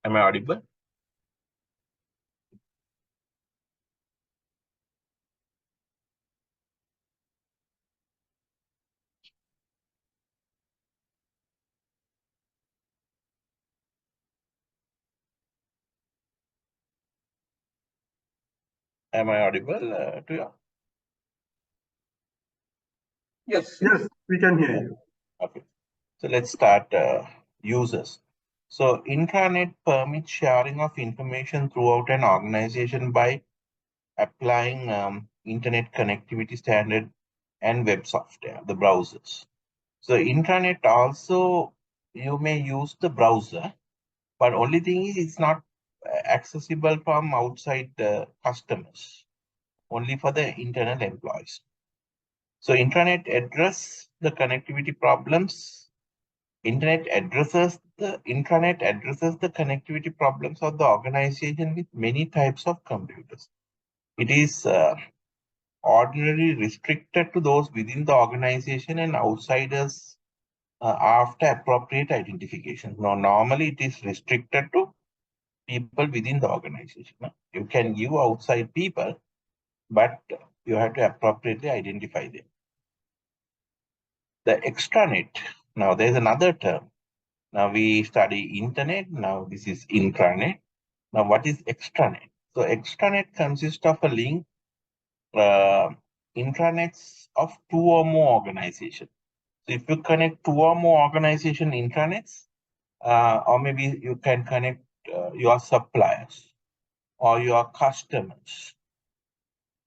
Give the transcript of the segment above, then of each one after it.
Am I audible? Am I audible to you? Yes, we can hear you. Okay. So let's start users. So intranet permits sharing of information throughout an organization by applying internet connectivity standard and web software, the browsers. So intranet also, you may use the browser, but only thing is it's not accessible from outside customers, only for the internal employees. So intranet address the connectivity problems. Intranet addresses the connectivity problems of the organization with many types of computers. It is ordinarily restricted to those within the organization and outsiders after appropriate identification. Now, normally it is restricted to people within the organization. You can give outside people, but you have to appropriately identify them. The extranet. Now, there's another term. Now we study internet. Now this is intranet. Now what is extranet? So extranet consists of a link intranets of two or more organizations. So if you connect two or more organization intranets, or maybe you can connect your suppliers or your customers,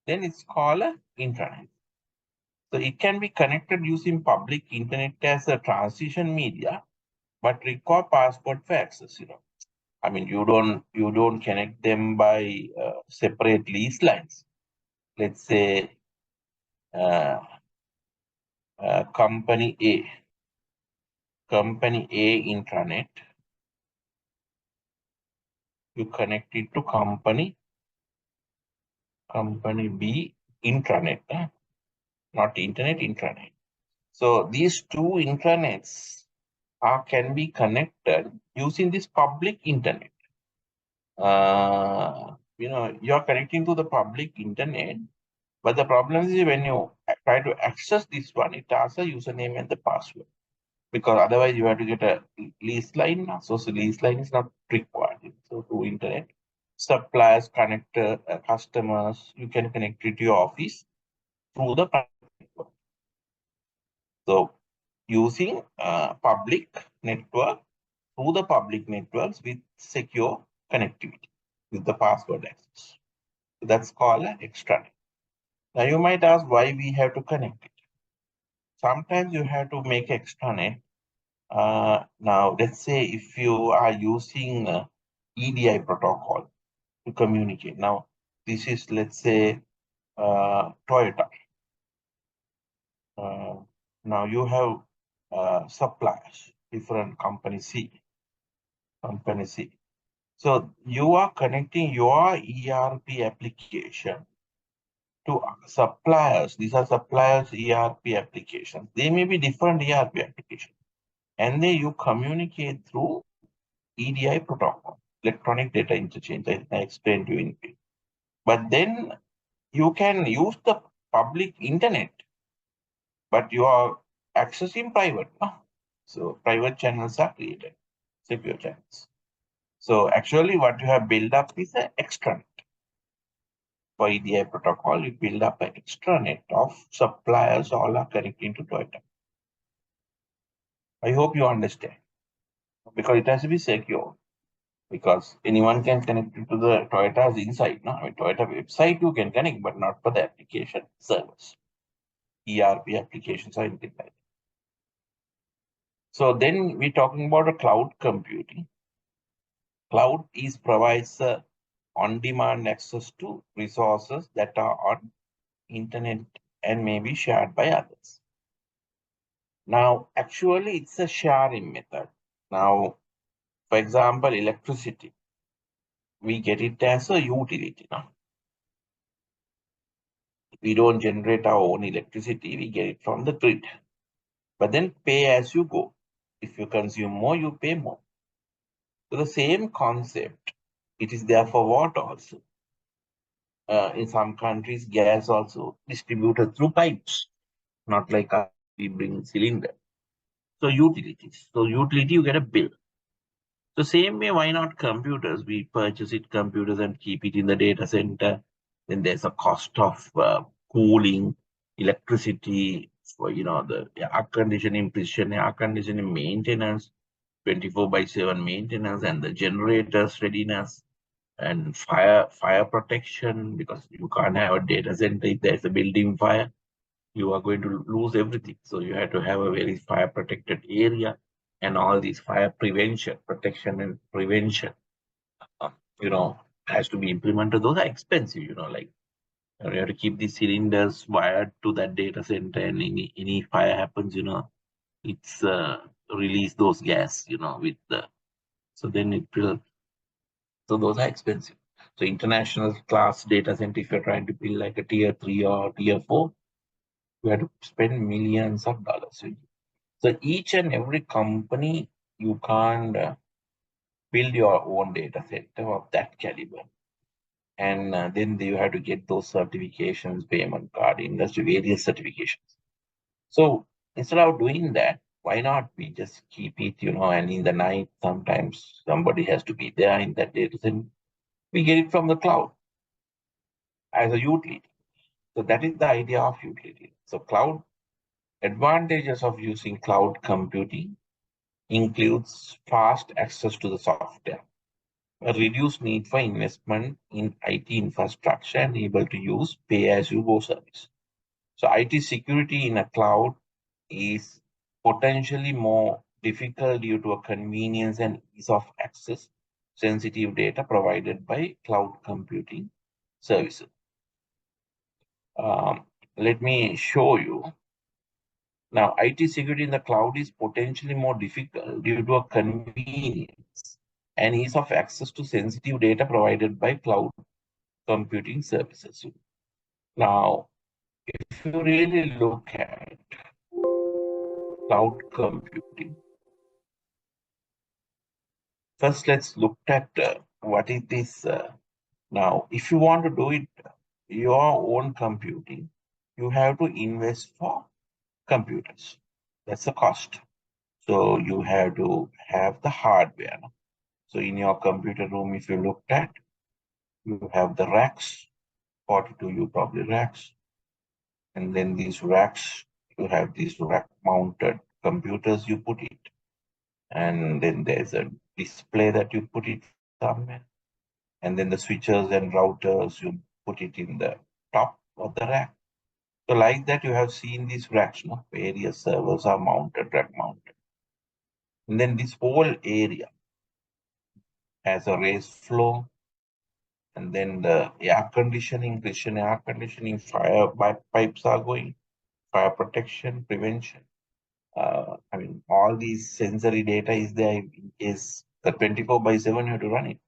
then it's called an intranet. So it can be connected using public internet as a transition media, but require passport for access. I mean, you don't connect them by separate lease lines. Let's say company A intranet, you connect it to company B intranet, not internet, intranet. So these two intranets can be connected using this public internet. You're connecting to the public internet, but the problem is when you try to access this one, it asks a username and the password, because otherwise you have to get a lease line. So lease line is not required. So to internet, suppliers, connector, customers, you can connect it to your office through the private network. So using public network through the public networks with secure connectivity with the password access. So that's called an extranet. Now you might ask why we have to connect it. Sometimes you have to make extranet. Now, let's say if you are using EDI protocol to communicate. Now, this is, let's say, Toyota. Now you have suppliers, different company C. So you are connecting your ERP application to suppliers. These are suppliers ERP applications. They may be different ERP applications. And then you communicate through EDI protocol, electronic data interchange. I explained to you in brief. But then you can use the public internet, but you are accessing private. So private channels are created, secure channels. So actually what you have built up is an extranet. For EDI protocol, you build up an extranet of suppliers all are connecting to Toyota. I hope you understand, because it has to be secure. Because anyone can connect it to the Toyota's inside. No, I mean, Toyota website you can connect, but not for the application servers. ERP applications are integrated. So then we're talking about a cloud computing. Cloud provides on-demand access to resources that are on internet and may be shared by others. Now, actually, it's a sharing method. Now, for example, electricity, we get it as a utility. Now, we don't generate our own electricity, we get it from the grid. But then pay as you go. If you consume more, you pay more. So the same concept, it is there for water also. In some countries, gas also distributed through pipes, not like us, we bring cylinder. So utilities. So utility, you get a bill. So same way, why not computers? We purchase it computers and keep it in the data center. Then there's a cost of cooling, electricity, for the air conditioning, precision air conditioning maintenance, 24/7 maintenance, and the generators readiness and fire protection, because you can't have a data center if there's a building fire, you are going to lose everything. So you have to have a very fire protected area, and all these fire prevention, protection and prevention, uh, you know, has to be implemented. Those are expensive, like you have to keep the cylinders wired to that data center, and any fire happens, it's release those gas, with the, so then it will, so those are expensive. So international class data center, if you're trying to build like a tier 3 or tier 4, you have to spend millions of dollars. So each and every company, you can't build your own data center of that caliber. And then you have to get those certifications, payment card, industry, various certifications. So instead of doing that, why not we just keep it, and in the night, sometimes somebody has to be there in that data center. We get it from the cloud as a utility. So that is the idea of utility. So cloud advantages of using cloud computing includes fast access to the software, a reduced need for investment in IT infrastructure, and able to use pay-as-you-go service. So IT security in a cloud is potentially more difficult due to a convenience and ease of access sensitive data provided by cloud computing services. Let me show you. Now, IT security in the cloud is potentially more difficult due to a convenience and ease of access to sensitive data provided by cloud computing services. Now, if you really look at cloud computing, first let's look at what it is. Now, if you want to do it your own computing, you have to invest for computers. That's the cost. So you have to have the hardware. So in your computer room, if you looked at, you have the racks, 42 you probably racks. And then these racks, you have these rack mounted computers, you put it. And then there's a display that you put it somewhere. And then the switches and routers, you put it in the top of the rack. So like that, you have seen these racks, no? Various servers are mounted, rack mounted. And then this whole area has a raised floor. And then the air conditioning, Christian air conditioning, fire pipes are going, fire protection, prevention. All these sensory data is there in case the 24/7 you have to run it.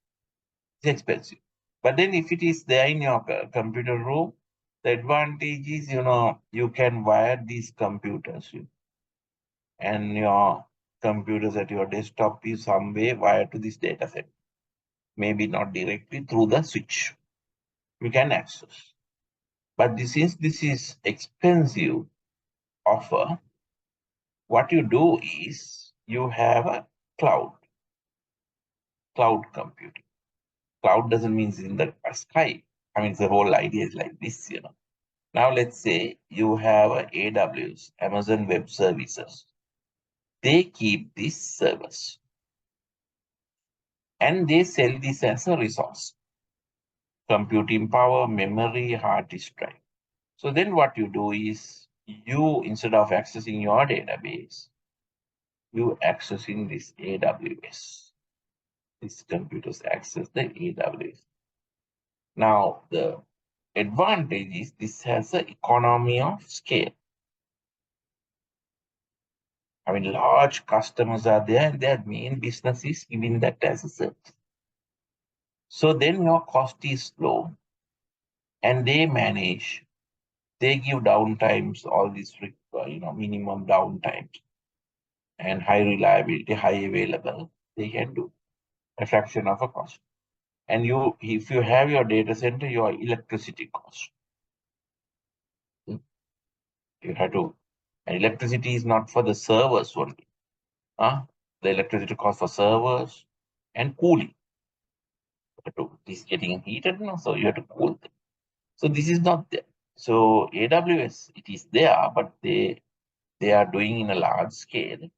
It's expensive. But then if it is there in your computer room, the advantage is, you can wire these computers, and your computers at your desktop is some way wired to this data set. Maybe not directly through the switch. You can access. But since this is expensive offer, what you do is you have a cloud computing. Cloud doesn't mean it's in the sky. The whole idea is like this. Now let's say you have a AWS, Amazon Web Services. They keep this service and they sell this as a resource. Computing power, memory, hard disk drive. So then what you do is you, instead of accessing your database, you accessing this AWS. These computers access the AWS. Now, the advantage is this has an economy of scale. Large customers are there and their main business is giving that as a service. So then your cost is low and they manage, they give downtimes, all these, minimum downtimes and high reliability, high available, they can do. a fraction of a cost. And if you have your data center, your electricity cost. You have to, and electricity is not for the servers only. The electricity cost for servers and cooling. It is getting heated now, so you have to cool them. So this is not there. So AWS, it is there, but they are doing in a large scale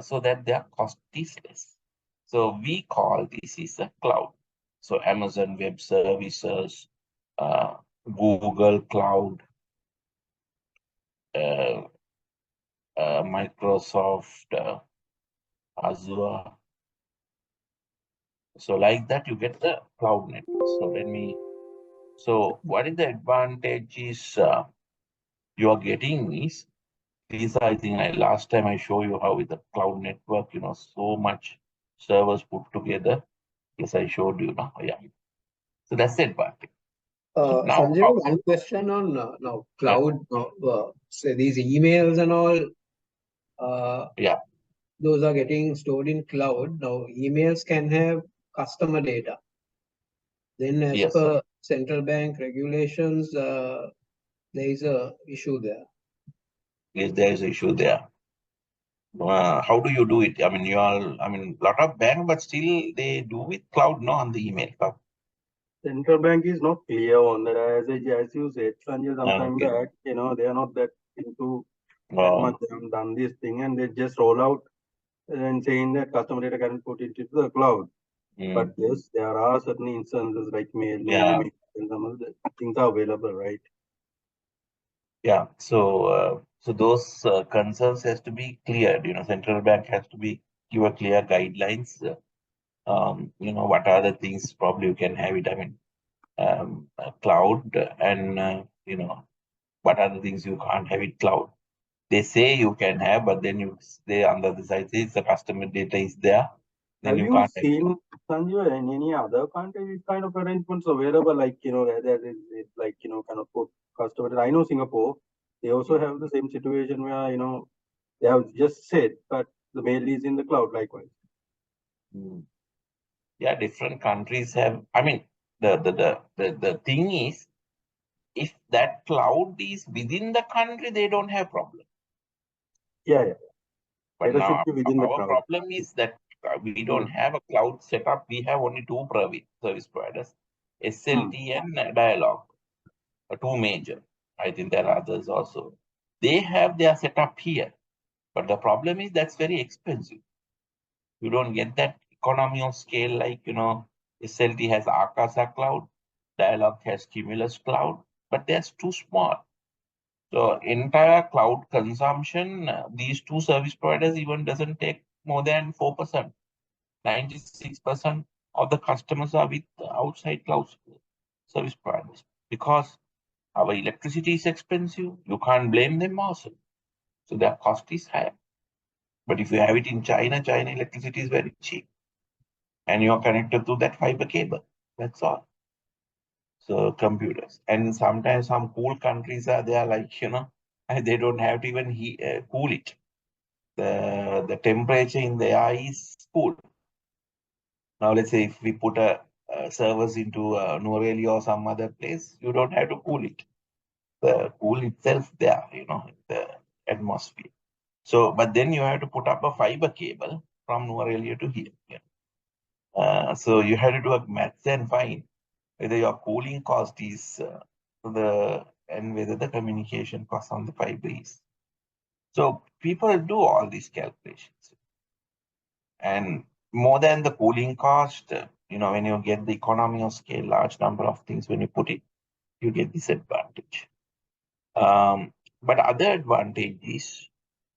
so that their cost is less. So we call this is a cloud. So Amazon Web Services, Google Cloud, uh, Microsoft, Azure. So like that, you get the cloud network. So what is the advantage is you are getting is these are, I think last time I show you how with the cloud network, so much servers put together. Yes, I showed you now. Yeah. So that's the advantage. Now, Sanjay, one question on now cloud. So these emails and all, yeah, those are getting stored in cloud. Now emails can have customer data. Then, as yes, per central bank regulations, there is a issue there. yes, there is an issue there. How do you do it? I mean, lot of bank, but still they do with cloud, no, on the email cloud. Central bank is not clear on that. As you said, Sanjay, sometime Okay. back, they are not that into that Oh, much. They have done this thing and they just roll out and saying that customer data can put it into the cloud. But yes, there are certain instances like mail, yeah, email, and some of the things are available, right? yeah. So those concerns has to be cleared. Central bank has to give a clear guidelines. What are the things probably you can have it. I mean, cloud and what are the things you can't have it cloud. They say you can have, but then you stay under the side says the customer data is there, then Have you you can't have it. seen, Sanjay, in any other country, these kind of arrangements available, like, where there is like, kind of put customer data? I know Singapore, they also have the same situation where, they have just said, but the mail is in the cloud likewise. Mm. Yeah, different countries have. I mean, the thing is, if that cloud is within the country, they don't have problem. Yeah, yeah. But Data should now be within the our cloud. problem is that we don't have a cloud setup. We have only two private service providers, Hmm. SLT and Dialog, two major. I think there are others also. They have their setup here, but the problem is that's very expensive. You don't get that economy of scale like SLT has Akasa Cloud, Dialog has Cumulus Cloud, but that's too small. So entire cloud consumption, these two service providers even doesn't take more than 4%. 96% of the customers are with outside cloud service providers because our electricity is expensive. You can't blame them also. So their cost is higher. But if you have it in China, China electricity is very cheap. And you're connected to that fiber cable. That's all. So computers. And sometimes some cool countries are there like, they don't have to even cool it. The temperature in the air is cool. Now, let's say if we put servers into Norelia or some other place, you don't have to cool it. The cool itself there, the atmosphere. So, but then you have to put up a fiber cable from Norelia to here. So you have to do a maths and find whether your cooling cost is and whether the communication cost on the fiber is. So people do all these calculations. And more than the cooling cost, when you get the economy of scale, large number of things, when you put it, you get this advantage. But other advantage is,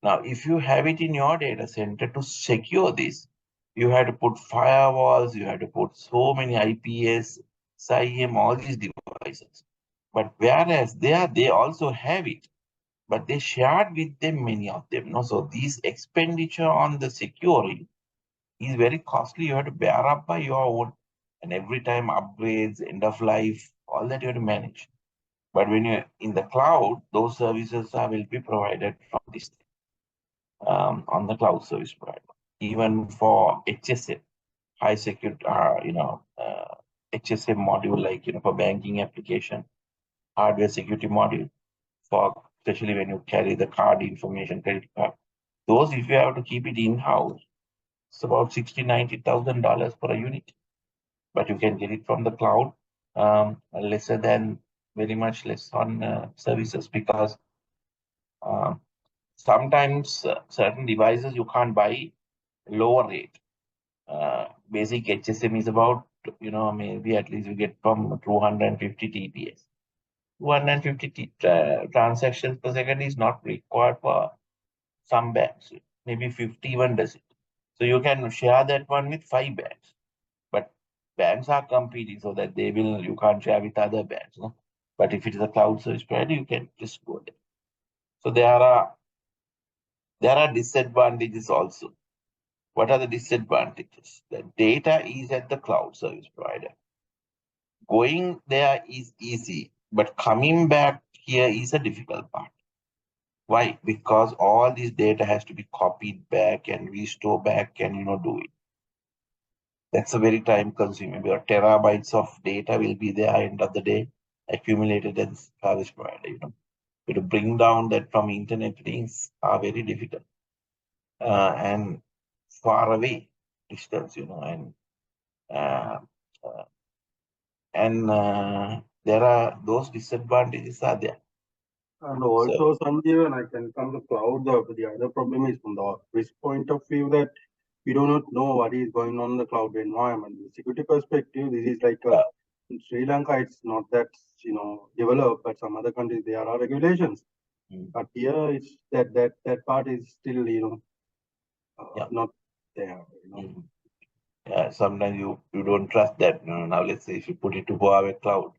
now if you have it in your data center to secure this, you have to put firewalls, you have to put so many IPS, SIEM, all these devices. But whereas they also have it, but they shared with them many of them. So these expenditure on the securing is very costly. You have to bear up by your own, and every time upgrades, end of life, all that you have to manage. But when you're in the cloud, those services will be provided from this on the cloud service provider. Even for HSL, high security, HSM module, like, for banking application, hardware security module for, especially when you carry the card information, credit card. Those, if you have to keep it in-house, it's about $60,000-$90,000 for a unit, but you can get it from the cloud, lesser than, very much less on services, because sometimes certain devices you can't buy lower rate. Basic HSM is about, maybe at least you get from 250 TPS. 250 transactions per second is not required for some banks. Maybe 50 even does it. So you can share that one with 5 banks. But banks are competing so that you can't share with other banks. No? But if it is a cloud service provider, you can just go there. So there are disadvantages also. What are the disadvantages? The data is at the cloud service provider. Going there is easy, but coming back here is a difficult part. Why? Because all this data has to be copied back and restore back and do it. That's a very time consuming. Because terabytes of data will be there end of the day, accumulated as service provider. To bring down that from internet links are very difficult. And far away distance, and there are those disadvantages are there. And also, Sanjeev, I can come to cloud. The other problem is from the risk point of view that we do not know what is going on in the cloud environment. The security perspective, this is like in Sri Lanka, it's not that developed, but some other countries there are regulations. But here, it's that part is still not there. Yeah, sometimes you don't trust that. Now let's say if you put it to Huawei cloud,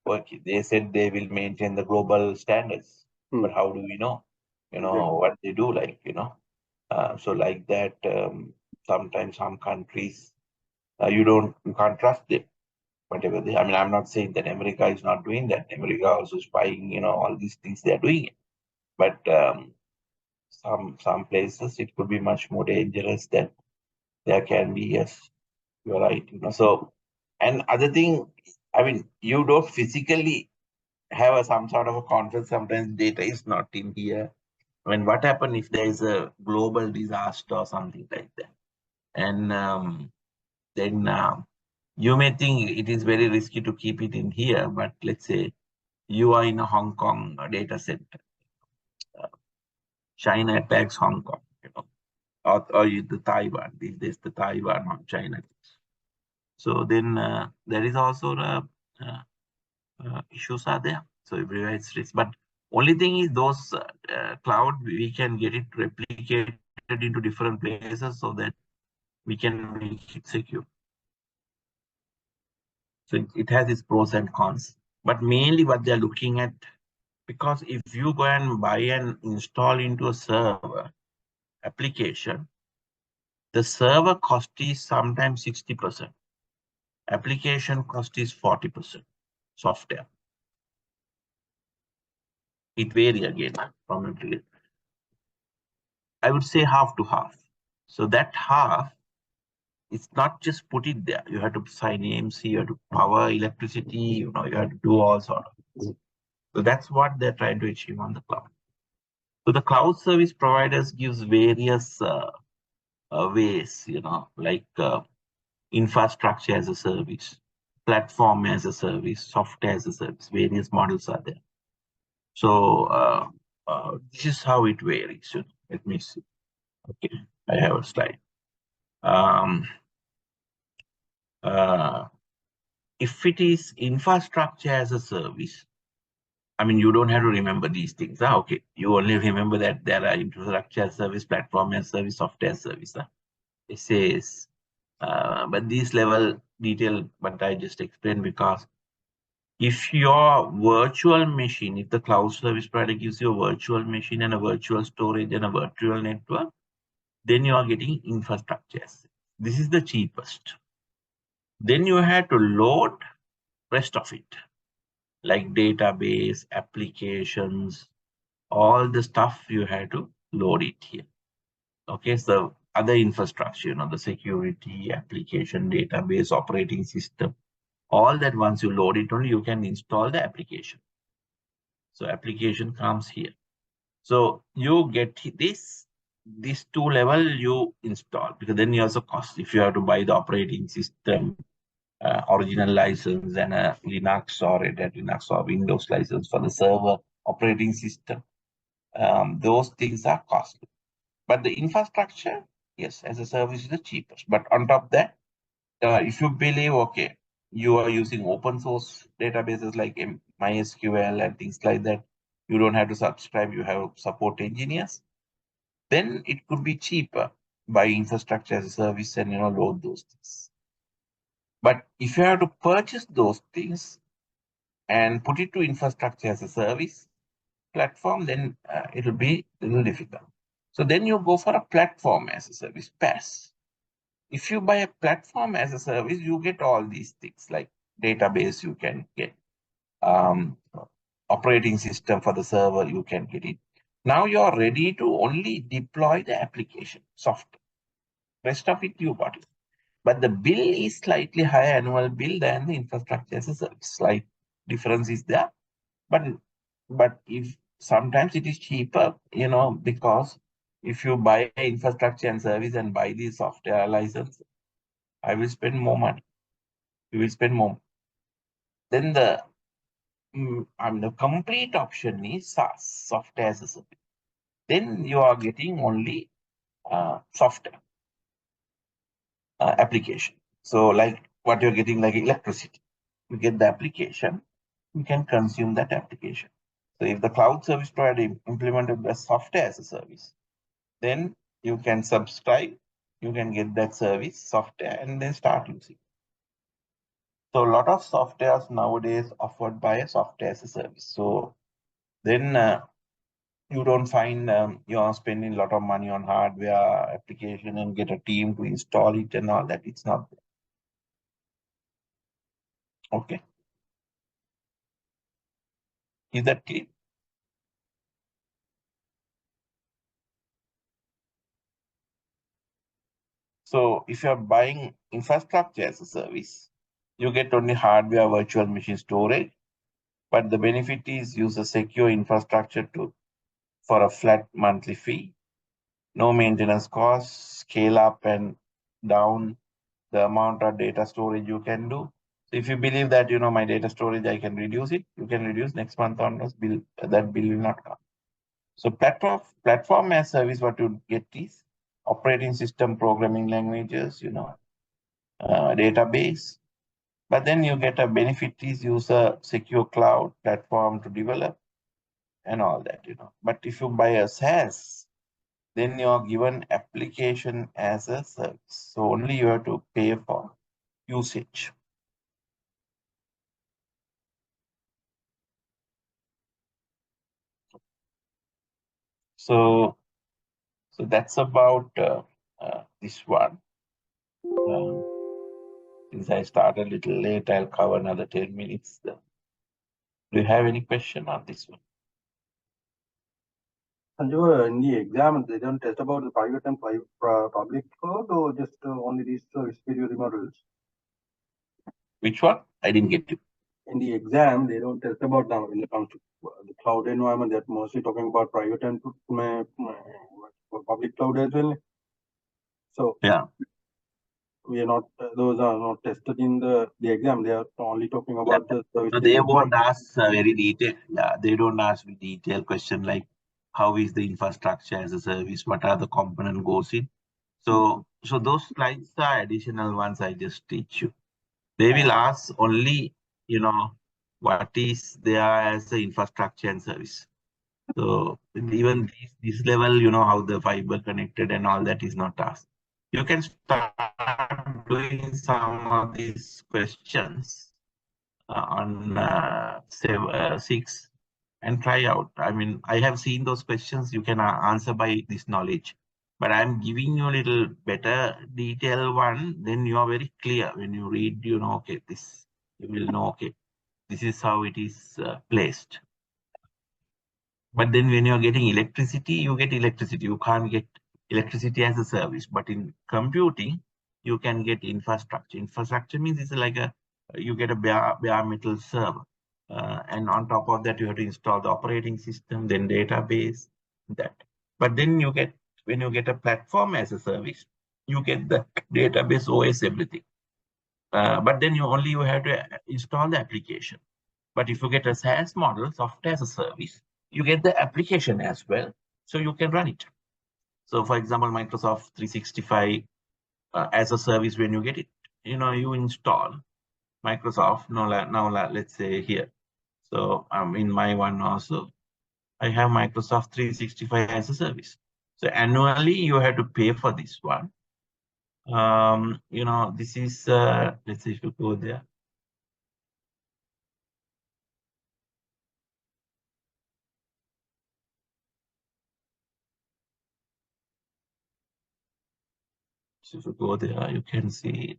okay, they said they will maintain the global standards, but how do we know? What they do, so like that. Sometimes some countries you can't trust them. Whatever they, I'm not saying that America is not doing that. America also spying, all these things they are doing it. But some places it could be much more dangerous than there can be. Yes, you're right. So, and other thing, you don't physically have some sort of a conference. Sometimes data is not in here. What happens if there is a global disaster or something like that? And then you may think it is very risky to keep it in here, but let's say you are in a Hong Kong data center. China attacks Hong Kong, or the Taiwan. There's the Taiwan on China. So then there is also the issues are there. So everywhere it's risk. But only thing is those cloud, we can get it replicated into different places so that we can make it secure. So it has its pros and cons. But mainly what they're looking at, because if you go and buy and install into a server application, the server cost is sometimes 60%. Application cost is 40%. Software. It varies again from application. I would say half to half. So that half, it's not just put it there. You have to sign AMC, you have to power electricity, you have to do all sort of. So that's what they're trying to achieve on the cloud. So the cloud service providers gives various ways, like infrastructure as a service, platform as a service, software as a service. Various models are there. So this is how it varies. Let me see. Okay, I have a slide. If it is infrastructure as a service, you don't have to remember these things. Okay, you only remember that there are infrastructure as service, platform as service, software as service. It says, but this level detail, but I just explained because if your virtual machine, if the cloud service provider gives you a virtual machine and a virtual storage and a virtual network, then you are getting infrastructure. This is the cheapest. Then you have to load rest of it, like database, applications, all the stuff you have to load it here. Okay, so other infrastructure, the security, application, database, operating system, all that once you load it only, you can install the application. So application comes here. So you get this 2 level you install, because then you also cost if you have to buy the operating system, original license and a Linux or a Linux or Windows license for the server operating system. Those things are costly. But the infrastructure, yes, as a service is the cheapest. But on top of that, if you believe, okay, you are using open source databases like MySQL and things like that, you don't have to subscribe, you have support engineers, then it could be cheaper buy infrastructure as a service and load those things. But if you have to purchase those things and put it to infrastructure as a service platform, then it will be a little difficult. So then you go for a platform as a service, PaaS. If you buy a platform as a service, you get all these things like database, you can get operating system for the server, you can get it. Now you are ready to only deploy the application software. Rest of it you got it. But the bill is slightly higher annual bill than the infrastructure as a service. Slight difference is there. But if sometimes it is cheaper, because if you buy infrastructure and service and buy the software license, I will spend more money. You will spend more. Then the complete option is SaaS, software as a service. Then you are getting only software application. So like what you're getting like electricity, you get the application, you can consume that application. So if the cloud service provider implemented the software as a service, then you can subscribe, you can get that service software and then start using. So a lot of softwares nowadays offered by a software as a service. So then you don't find you're spending a lot of money on hardware application and get a team to install it and all that. It's not there. Okay. Is that clear? So if you're buying infrastructure as a service, you get only hardware, virtual machine storage, but the benefit is use a secure infrastructure for a flat monthly fee, no maintenance costs, scale up and down the amount of data storage you can do. So if you believe that, my data storage, I can reduce it, you can reduce next month onwards, that bill will not come. So platform as service, what you get is operating system programming languages, database. But then you get a benefit is use a secure cloud platform to develop and all that, But if you buy a SaaS, then you're given application as a service. So only you have to pay for usage. So that's about this one. Since I started a little late, I'll cover another 10 minutes. Do you have any question on this one? Sanju, in the exam, they don't test about the private and public cloud or just only these superior models? Which one? I didn't get you. In the exam, they don't test about now when it comes to the cloud environment. They're mostly talking about private and public cloud as well. So yeah, we are not; those are not tested in the exam. They are only talking about the service. So they won't ask very detailed. Yeah, they don't ask me detailed question like how is the infrastructure as a service, what are the component goes in. So those slides are additional ones I just teach you. They will ask only, what is there as the infrastructure and service. So even this level, how the fiber connected and all that is not asked. You can start doing some of these questions on 6 and try out. I mean, I have seen those questions you can answer by this knowledge, but I'm giving you a little better detail one. Then you are very clear when you read, okay, this, you will know, okay, this is how it is placed. But then when you're getting electricity, you get electricity. You can't get electricity as a service. But in computing, you can get infrastructure. Infrastructure means it's like you get a bare metal server. And on top of that, you have to install the operating system, then database, that. But then when you get a platform as a service, you get the database, OS, everything. But then you have to install the application. But if you get a SaaS model, software as a service, you get the application as well, so you can run it. So for example, Microsoft 365 as a service, when you get it, you install Microsoft. Now let's say here. So in my one also, I have Microsoft 365 as a service. So annually, you have to pay for this one. This is, let's say if you go there. So if you go there, you can see it.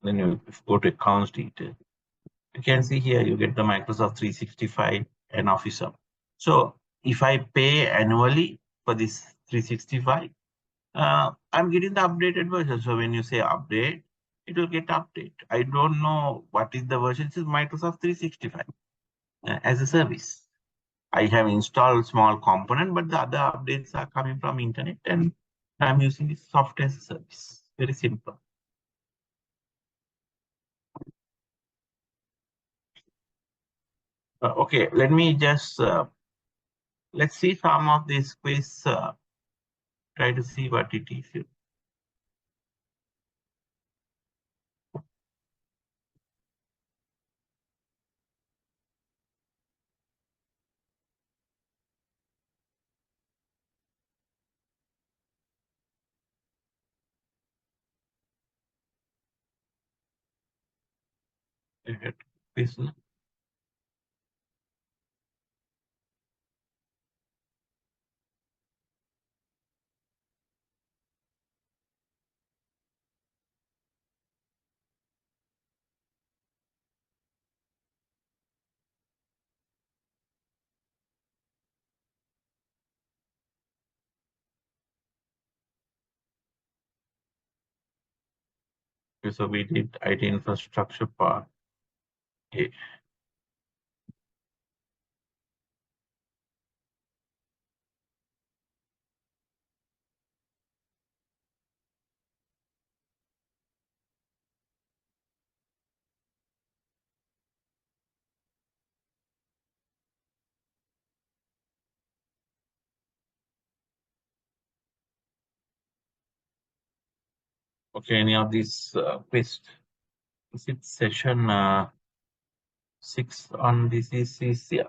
Then you go to accounts detail. You can see here, you get the Microsoft 365 and Office Hub. So if I pay annually for this 365, I'm getting the updated version. So when you say update, it will get update. I don't know what is the version. This is Microsoft 365 as a service. I have installed small component, but the other updates are coming from internet, and I'm using this software as a service. Very simple. Okay, let me just let's see some of these quiz. Try to see what it is. Quiz. Okay, so we did IT infrastructure part. Okay. Okay, any of these quiz? Is it session 6 on this is yeah,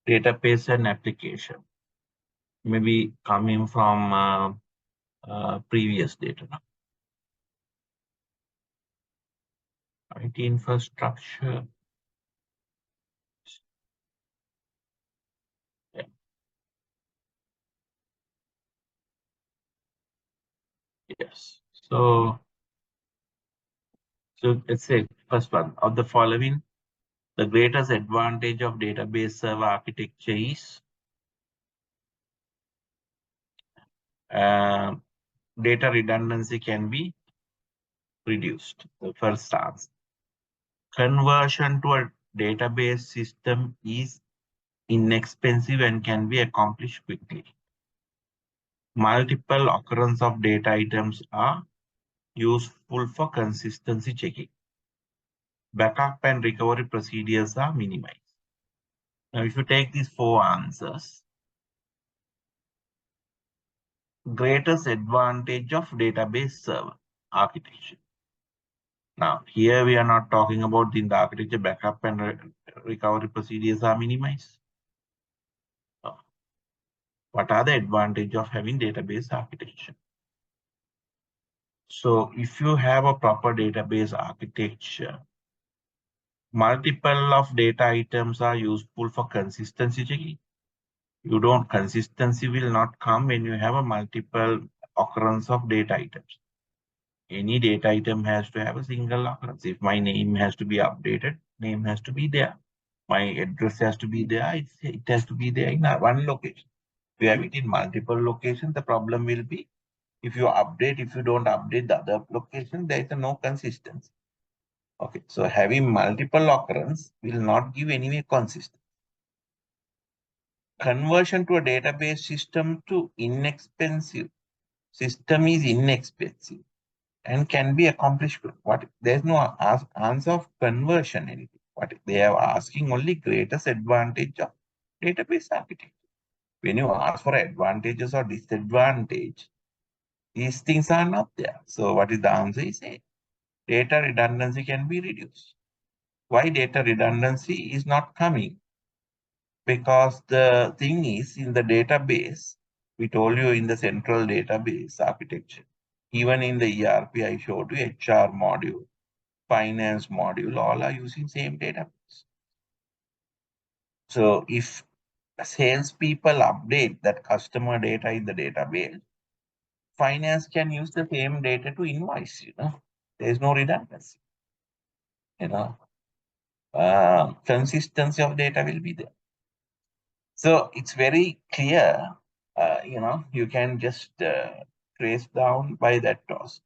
database and application? Maybe coming from previous data. IT infrastructure. Yeah. Yes. So let's say first one of the following, the greatest advantage of database server architecture is data redundancy can be reduced. The first answer. Conversion to a database system is inexpensive and can be accomplished quickly. Multiple occurrence of data items are useful for consistency checking. Backup and recovery procedures are minimized. Now, if you take these four answers, greatest advantage of database server architecture. Now, here we are not talking about the architecture backup and recovery procedures are minimized. What are the advantages of having database architecture? So if you have a proper database architecture, multiple of data items are useful for consistency checking. Consistency will not come when you have a multiple occurrence of data items. Any data item has to have a single occurrence. If my name has to be updated, name has to be there. My address has to be there. It has to be there in one location. If you have it in multiple locations, the problem will be if you don't update the other location, there is no consistency. Okay, so having multiple occurrence will not give any consistency. Conversion to a database system to inexpensive system is inexpensive and can be accomplished. What there's no answer of conversion anything. What they are asking only greatest advantage of database architecture. When you ask for advantages or disadvantage, these things are not there. So what is the answer? Is a data redundancy can be reduced. Why data redundancy is not coming? Because the thing is in the database, we told you in the central database architecture, even in the ERP, I showed you HR module, finance module, all are using same database. So if salespeople update that customer data in the database, finance can use the same data to invoice, there is no redundancy, consistency of data will be there. So it's very clear, you can just trace down by that toss.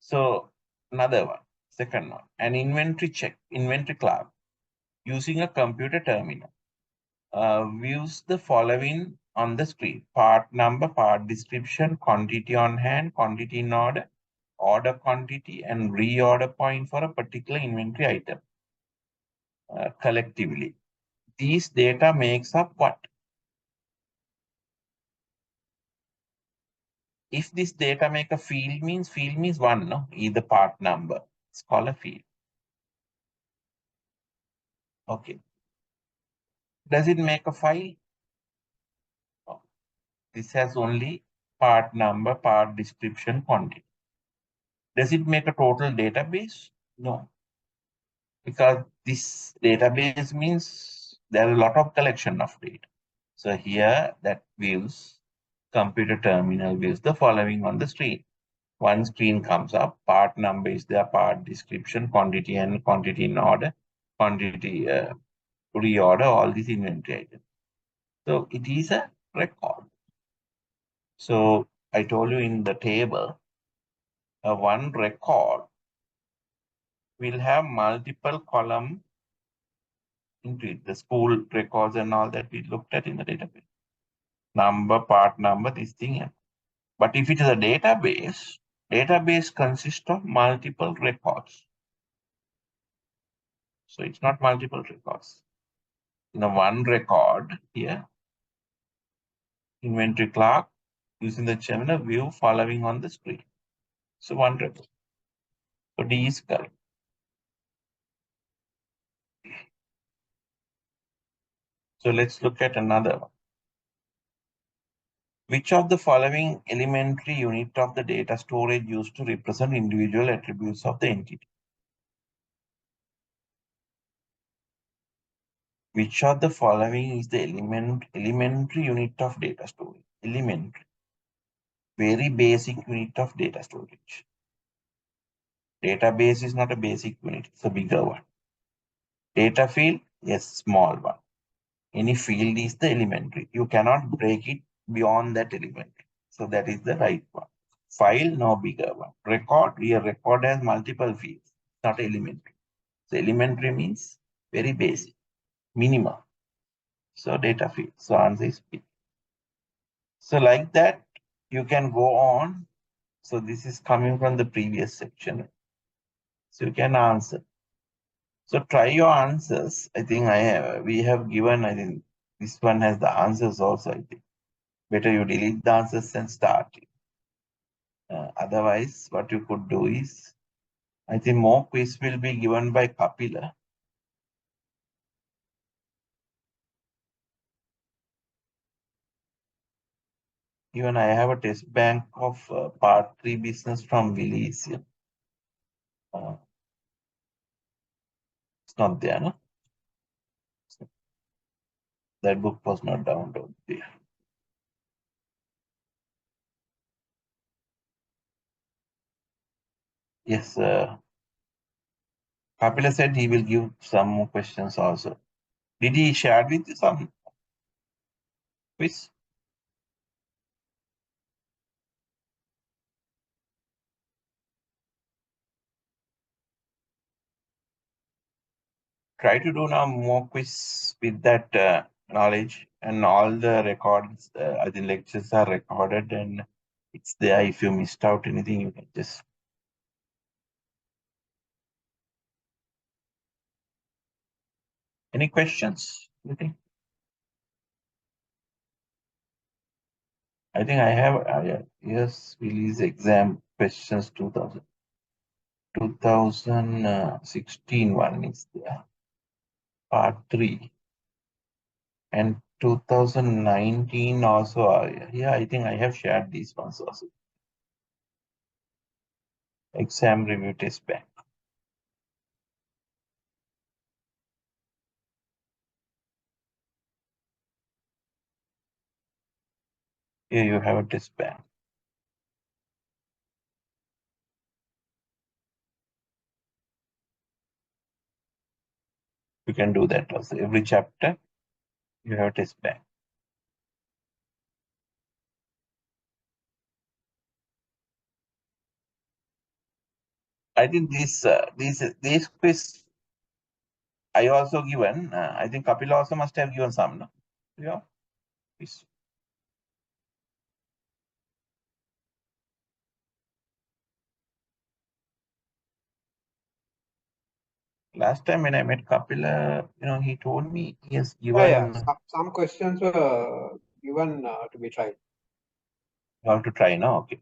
So another one, second one, an inventory cloud using a computer terminal views the following on the screen: part number, part description, quantity on hand, quantity in order quantity, and reorder point for a particular inventory item collectively. These data makes up what? If this data make a field means one, no? Either part number. It's called a field. Okay. Does it make a file? No. This has only part number, part description, quantity. Does it make a total database? No. Because this database means there are a lot of collection of data. So here that views, computer terminal views the following on the screen. One screen comes up, part number is there, part description, quantity and quantity in order, quantity reorder, all these inventory items. So it is a record. So I told you in the table, one record will have multiple column into it, the school records and all that we looked at in the database. Number, part number, this thing. But if it is a database consists of multiple records. So it's not multiple records. One record here, inventory clerk using the terminal view following on the screen. So one record. So D is correct. So let's look at another one. Which of the following elementary unit of the data storage used to represent individual attributes of the entity? Which of the following is the elementary unit of data storage? Elementary. Very basic unit of data storage. Database is not a basic unit, it's a bigger one. Data field, yes, small one. Any field is the elementary. You cannot break it beyond that elementary. So that is the right one. File, no, bigger one. Record, here record has multiple fields, not elementary. So elementary means very basic, minimum. So data field. So answer is B. So like that, you can go on. So this is coming from the previous section. So you can answer. So try your answers. I think we have given, I think this one has the answers also, I think. Better you delete the answers and start. Otherwise, what you could do is, I think more quiz will be given by Kapila. Even I have a test bank of part 3 business from Willis. It's not there, no? That book was not downloaded there. Yes, Kapila said he will give some more questions also. Did he share with you some quiz? Try to do now more quiz with that knowledge, and all the recordings, the lectures are recorded and it's there. If you missed out anything, you can just. Any questions? Anything? I think I have, yes, release exam questions 2016 one is there, part 3. And 2019 also, yeah, I think I have shared these ones also. Exam review test bank. Here you have a test bank. You can do that also. Every chapter, you have a test bank. I think these quiz I also given. I think Kapil also must have given some. No? Yeah. Quiz. Last time when I met Kapil, he told me he has given. Yeah. Some questions were given to be tried. You have to try now. Okay.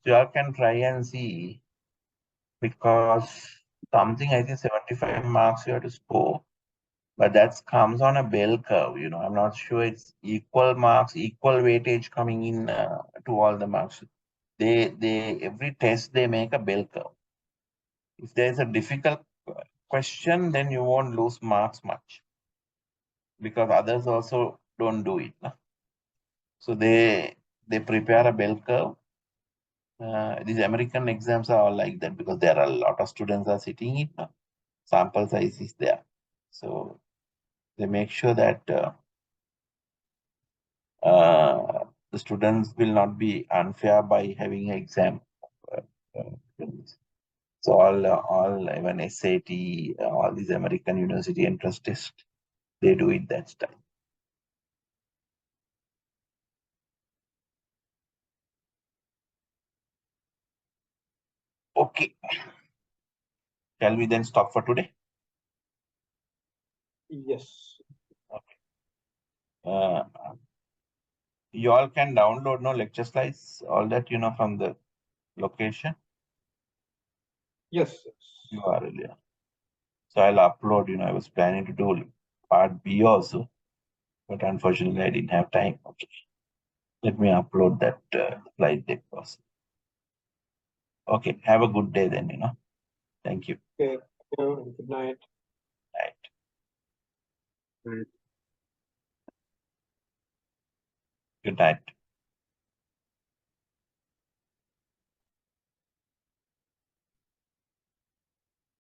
So you all can try and see, because something I think 75 marks you have to score, but that comes on a bell curve. I'm not sure it's equal marks, equal weightage coming in to all the marks. They every test they make a bell curve. If there's a difficult question, then you won't lose marks much, because others also don't do it. No? So they prepare a bell curve. These American exams are all like that, because there are a lot of students are sitting in. Sample size is there, so they make sure that the students will not be unfair by having an exam. So all even SAT, all these American university entrance test, they do it that style. Okay. Shall we then stop for today? Yes. Okay. You all can download lecture slides, all that from the location. Yes. URL, yeah. So I'll upload. I was planning to do part B also, but unfortunately I didn't have time. Okay. Let me upload that slide deck also. Okay. Have a good day then. Thank you. Okay. Good night. Good night.